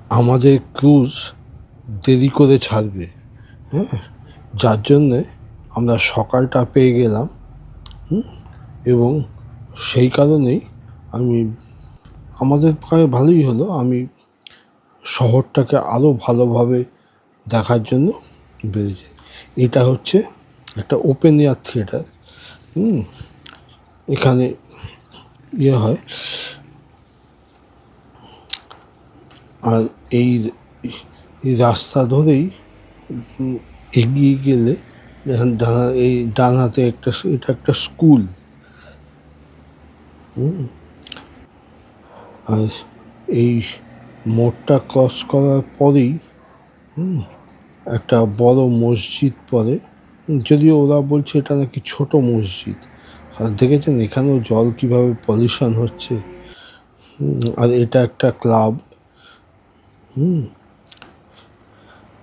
আমাদের ক্রুজ দেরি করে ছাড়বে, হ্যাঁ, যার জন্যে আমরা সকালটা পেয়ে গেলাম। এবং সেই কারণেই আমাদের প্রায় ভালোই হলো। আমি শহরটাকে আরও ভালোভাবে দেখার জন্য বেরিয়েছি। এটা হচ্ছে একটা ওপেন এয়ার থিয়েটার। এখানে হয়। আর এই রাস্তা ধরেই এগিয়ে গেলে এই ডান হাতে এটা একটা স্কুল। আর এই মোড়টা ক্রস করার পরেই একটা বড় মসজিদ পড়ে, যদিও ওরা বলছে এটা নাকি ছোট মসজিদ। আর দেখেছেন এখানেও জল কিভাবে পলিউশন হচ্ছে। আর এটা একটা ক্লাব।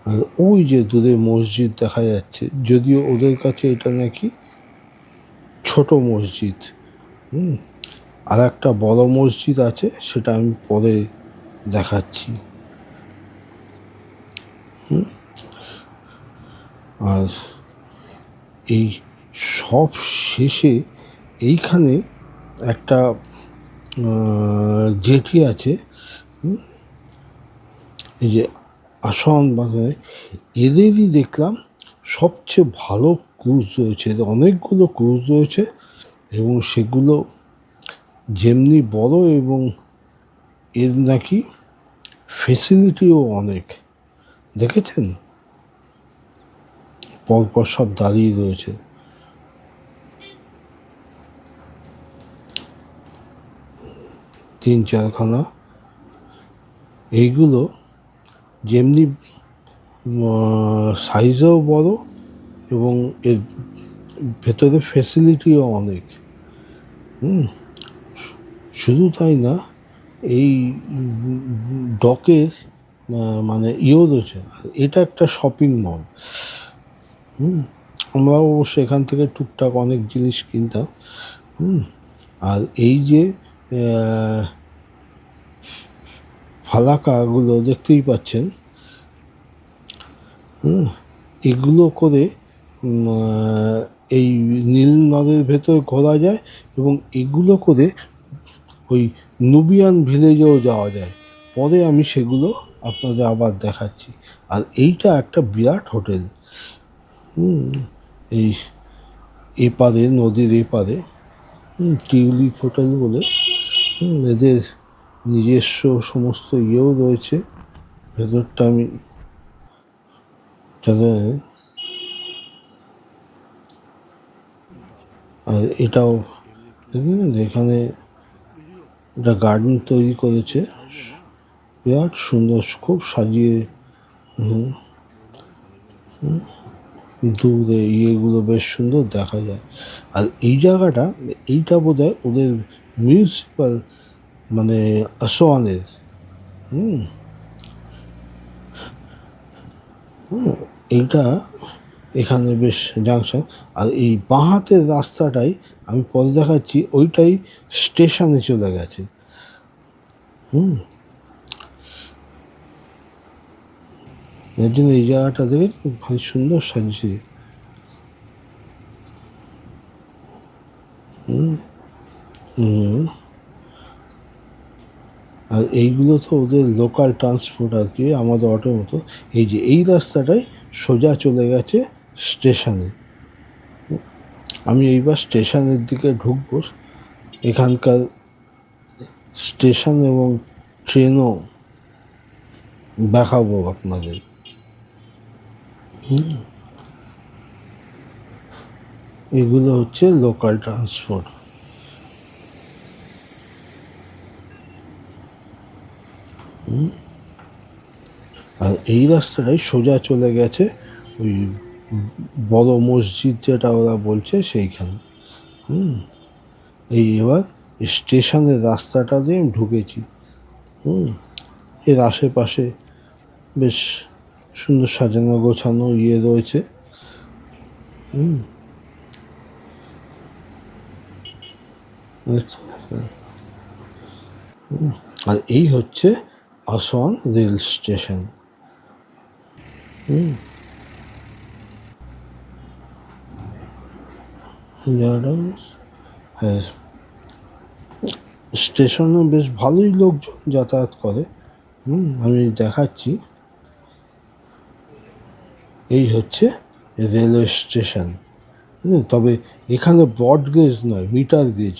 আর ওই যে দূরে মসজিদ দেখা যাচ্ছে, যদিও ওদের কাছে এটা নাকি ছোট মসজিদ। আর একটা বড় মসজিদ আছে, সেটা আমি পরে দেখাচ্ছি। আর এই সব শেষে এইখানে একটা জেটি আছে। এই যে আসন বাজারে এদেরই দেখলাম সবচেয়ে ভালো ক্রুজ রয়েছে। এদের অনেকগুলো ক্রুজ রয়েছে এবং সেগুলো যেমনি বড় এবং এর নাকি ফেসিলিটিও অনেক। দেখেছেন পরপর সব দাঁড়িয়ে রয়েছে। তিন চারখানা। এইগুলো যেমনি সাইজেও বড় এবং এর ভেতরে ফেসিলিটিও অনেক। শুধু তাই না, এই ডকের মানে রয়েছে। এটা একটা শপিং মল। আমরাও অবশ্য এখান থেকে টুকটাক অনেক জিনিস কিনতাম। আর এই যে ফালাকাগুলো দেখতেই পাচ্ছেন, এগুলো করে এই নীল নদের ভেতর ঘোরা যায় এবং এগুলো করে ওই নুবিয়ান ভিলেজেও যাওয়া যায়। পরে আমি সেগুলো আপনাদের আবার দেখাচ্ছি। আর এইটা একটা বিরাট হোটেল। এই এপারে, নদীর এপারে টিউলিপ হোটেল বলে। এদের নিজস্ব সমস্ত রয়েছে। ভেতরটা আমি আর এটাও এখানে একটা গার্ডেন তৈরি করেছে, বিরাট সুন্দর, খুব সাজিয়ে। দূরে ইয়েগুলো বেশ সুন্দর দেখা যায়। আর এই জায়গাটা, এইটা বোধহয় ওদের মিউনিসিপ্যাল মানে আসোয়ানের। এইটা এখানে বেশ জাংশন। আর এই বাঁ হাতের রাস্তাটাই আমি পরে দেখাচ্ছি, ওইটাই স্টেশনে চলে গেছে। এর জন্য এই জায়গাটা দেখে ভারী সুন্দর সাজিয়েছে। আর এইগুলো তো ওদের লোকাল ট্রান্সপোর্ট আর কি, আমাদের অটোর মতো। এই যে এই রাস্তাটাই সোজা চলে গেছে স্টেশনে। আমি এইবার স্টেশনের দিকে ঢুকবো। এখানকার স্টেশন এবং ট্রেনও দেখাবো আপনাদের। এগুলো হচ্ছে লোকাল ট্রান্সপোর্ট। আর এই রাস্তাটাই সোজা চলে গেছে ওই বড় মসজিদ যেটা ওরা বলছে সেইখানে। এই এবার স্টেশনের রাস্তাটা দিয়ে আমি ঢুকেছি। এর আশেপাশে বেশ সুন্দর সাজানো গোছানো রয়েছে। আর এই হচ্ছে আসওয়ান রেল স্টেশন। হ্যাঁ, স্টেশনে বেশ ভালোই লোকজন যাতায়াত করে। আমি দেখাচ্ছি, এই হচ্ছে রেলওয়ে স্টেশন। তবে এখানে ব্রড গেজ নয়, মিটার গেজ,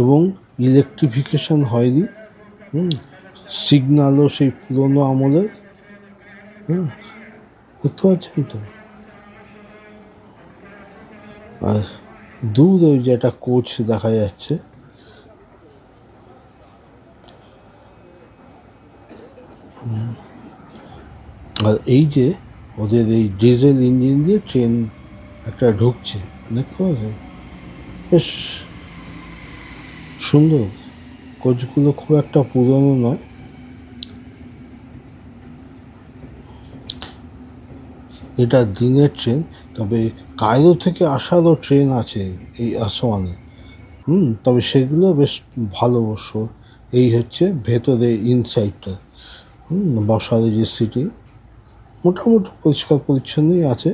এবং ইলেকট্রিফিকেশন হয়নি। সিগন্যালও সেই পুরোনো আমলের। দেখতে পাচ্ছেন তো? আর দূর ওই যে একটা কোচ দেখা যাচ্ছে। আর এই যে ওদের এই ডিজেল ইঞ্জিন দিয়ে ট্রেন একটা ঢুকছে, দেখতে পাচ্ছেন? বেশ সুন্দর। কোচগুলো খুব একটা পুরনো নয়। এটা দিনের ট্রেন, তবে কায়রো থেকে আসারও ট্রেন আছে এই আসওয়ানে। তবে সেগুলো বেশ ভালো অবশ্য। এই হচ্ছে ভেতরে ইনসাইডটা, বসার যে সিটি মোটামুটি পরিষ্কার পরিচ্ছন্নই আছে।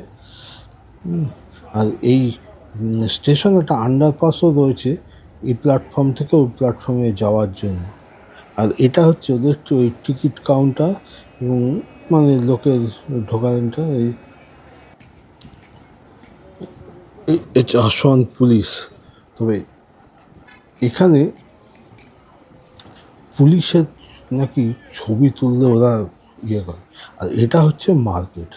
আর এই স্টেশনে একটা আন্ডারপাসও রয়েছে এই প্ল্যাটফর্ম থেকে ওই প্ল্যাটফর্মে যাওয়ার জন্য। আর এটা হচ্ছে ওদের ওই টিকিট কাউন্টার, এবং মানে লোকের ঢোকানটা। এটা আসওয়ান পুলিশ। তবে এখানে পুলিশের নাকি ছবি তুললে ওরা ইয়ে করে। আর এটা হচ্ছে মার্কেট।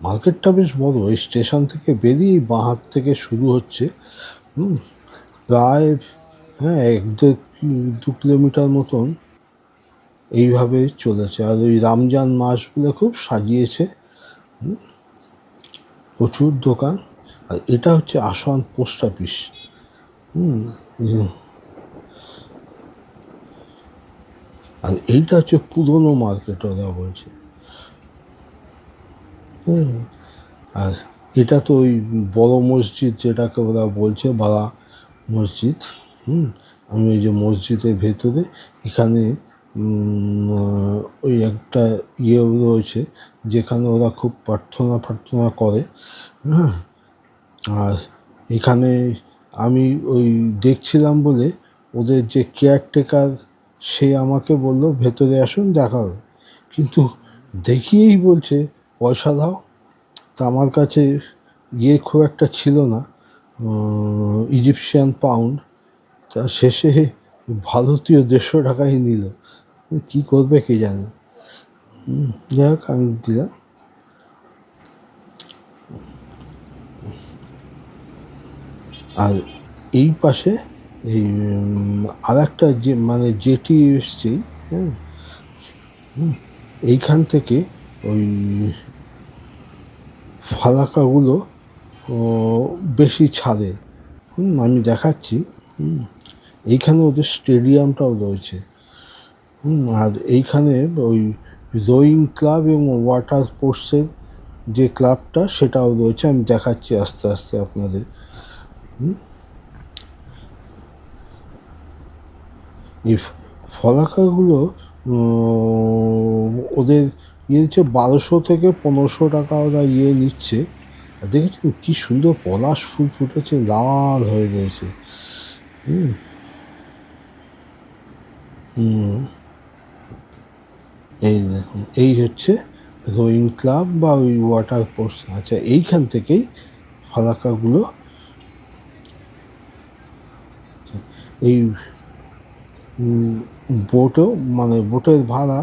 মার্কেটটা বেশ বড়। এই স্টেশন থেকে বেরিয়ে বাঁ হাত থেকে শুরু হচ্ছে, প্রায় হ্যাঁ 1-2 কিলোমিটার মতন এইভাবে চলেছে। আর ওই রমজান মাস বলে খুব সাজিয়েছে, প্রচুর দোকান। আর এটা হচ্ছে আসওয়ান পোস্ট অফিস। আর এইটা হচ্ছে পুরনো মার্কেট ওরা বলছে। আর এটা তো ওই বড় মসজিদ যেটাকে ওরা বলছে বাড়া মসজিদ। আমি ওই যে মসজিদের ভেতরে এখানে ওই একটা ইয়ে রয়েছে যেখানে ওরা খুব প্রার্থনা করে। আর এখানে আমি ওই দেখছিলাম বলে ওদের যে কেয়ারটেকার সে আমাকে বললো ভেতরে আসুন দেখা হবে, কিন্তু দেখিয়েই বলছে পয়সা দাও। তা আমার কাছে ইয়ে খুব একটা ছিল না, ইজিপশিয়ান পাউন্ড। তা শেষে ভারতীয় 150 টাকাই নিল। কী করবে কে জানে। যাই হোক আমি দিলাম। আর এই পাশে এই আর একটা যে মানে জেটি এসছে, এইখান থেকে ওই ফালাকাগুলো বেশি ছাড়ে। আমি দেখাচ্ছি, এইখানে ওদের স্টেডিয়ামটাও রয়েছে। আর এইখানে ওই রোয়িং ক্লাব এবং ওয়াটার স্পোর্টসের যে ক্লাবটা সেটাও রয়েছে। আমি দেখাচ্ছি আস্তে আস্তে আপনাদের। এই ফলাকাগুলো ওদের ইয়ে নিচ্ছে 1200 থেকে 1500 টাকা ওরা ইয়ে নিচ্ছে। আর দেখেছেন কী সুন্দর পলাশ ফুল ফুটেছে, লাল হয়ে রয়েছে। এই দেখুন, এই হচ্ছে রোয়িং ক্লাব বা ওই ওয়াটার স্পোর্টস। আচ্ছা, এইখান থেকেই ফালাকাগুলো এই বোটও মানে বোটের ভাড়া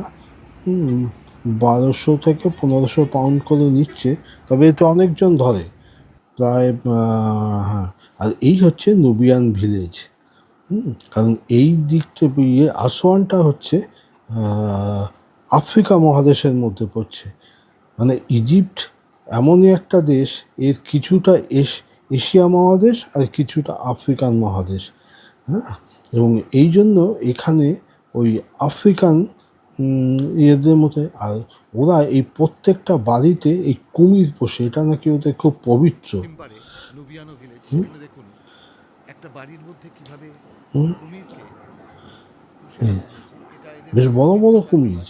1200 থেকে 1500 পাউন্ড করে নিচ্ছে। তবে এতে অনেকজন ধরে প্রায়। হ্যাঁ, আর এই হচ্ছে নুবিয়ান ভিলেজ। কারণ এই দিকটা ইয়ে আসওয়ানটা হচ্ছে আফ্রিকা মহাদেশের মধ্যে পড়ছে। মানে ইজিপ্ট এমনই একটা দেশ, এর কিছুটা এশিয়া মহাদেশ আর কিছুটা আফ্রিকান মহাদেশ। এবং এই জন্য এখানে ওই আফ্রিকান ইয়েদের মধ্যে। আর ওরা এই প্রত্যেকটা বাড়িতে এই কুমির পোষে, এটা নাকি ওদের খুব পবিত্র। দেখুন একটা বাড়ির মধ্যে কিভাবে কুমিরকে এটা বেশ বড় বড় কুমির,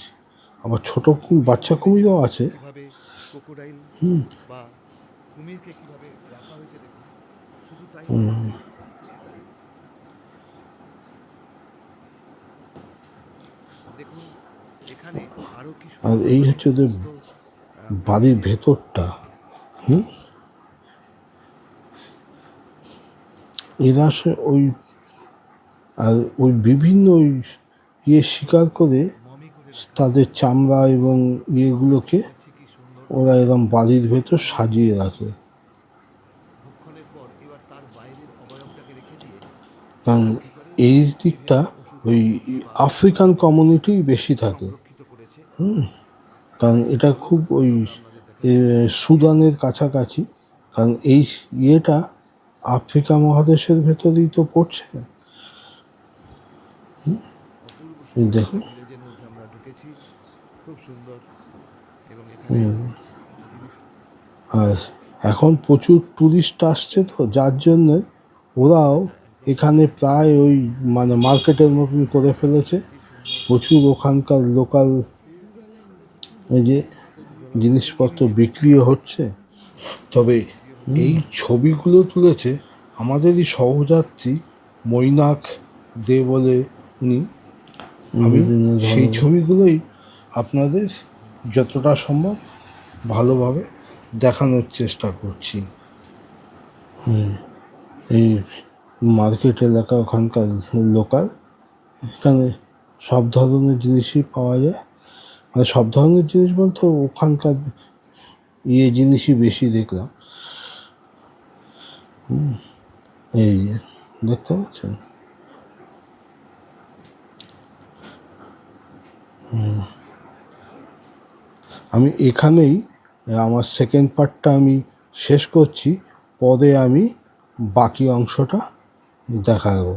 আবার ছোট বাচ্চা কুমিরও আছে। এভাবে ক্রোকোডাইল বা কুমিরকে কিভাবে রাখা হয়েছে দেখুন। শুধু তাই নয়, দেখুন এখানে আরো কি আর সুন্দর এই করে হচ্ছে ওদের সমস্ত বাড়ির প্রাণীকে ভেতরটা। এরা ওই আর ওই বিভিন্ন ওই শিকার করে মমি করে রাখা তাদের চামড়া এবং ইয়েগুলোকে দেখছি কি সুন্দর ওরা এরকম বাড়ির ভেতর সাজিয়ে রাখে। ভক্ষণের পর এবার তার বাইরের অবয়বটাকে রেখে দিয়ে কারণ তার ভিতরে এই দিকটা বিভিন্ন ওষুধ ওই বা আফ্রিকান কমিউনিটি বেশি থাকে, সংরক্ষিত করেছে। কারণ এটা খুব ওই আমরা আপনাদের দেখাচ্ছি সুদানের কাছাকাছি, কারণ এই ইয়েটা আফ্রিকা মহাদেশের ভেতরেই তো পড়ছে। অপূর্ব এই সুন্দর দেখুন, একটা ভিলেজের মধ্যে আমরা ঢুকেছি, খুব সুন্দর। এবং এখানে জিনিস আর এখন প্রচুর টুরিস্ট আসছে, তো যার জন্যে ওরাও এখানে প্রায় ওই মানে মার্কেটের মতন করে ফেলেছে। প্রচুর ওখানকার লোকাল এই যে জিনিসপত্র বিক্রিও হচ্ছে। তবে এই ছবিগুলো তুলেছে আমাদেরই সহযাত্রী মৈনাক দে বলে উনি। আমি সেই ছবিগুলোই আপনাদের যতটা সম্ভব ভালোভাবে দেখানোর চেষ্টা করছি। এই মার্কেট এলাকা ওখানকার লোকাল, এখানে সব ধরনের জিনিসই পাওয়া যায়। মানে সব ধরনের জিনিস বলতে ওখানকার জিনিসই বেশি দেখলাম। এই যে দেখতে পাচ্ছেন, আমি এখানেই আমার সেকেন্ড পার্টটা আমি শেষ করছি। পরে আমি বাকি অংশটা দেখাবো।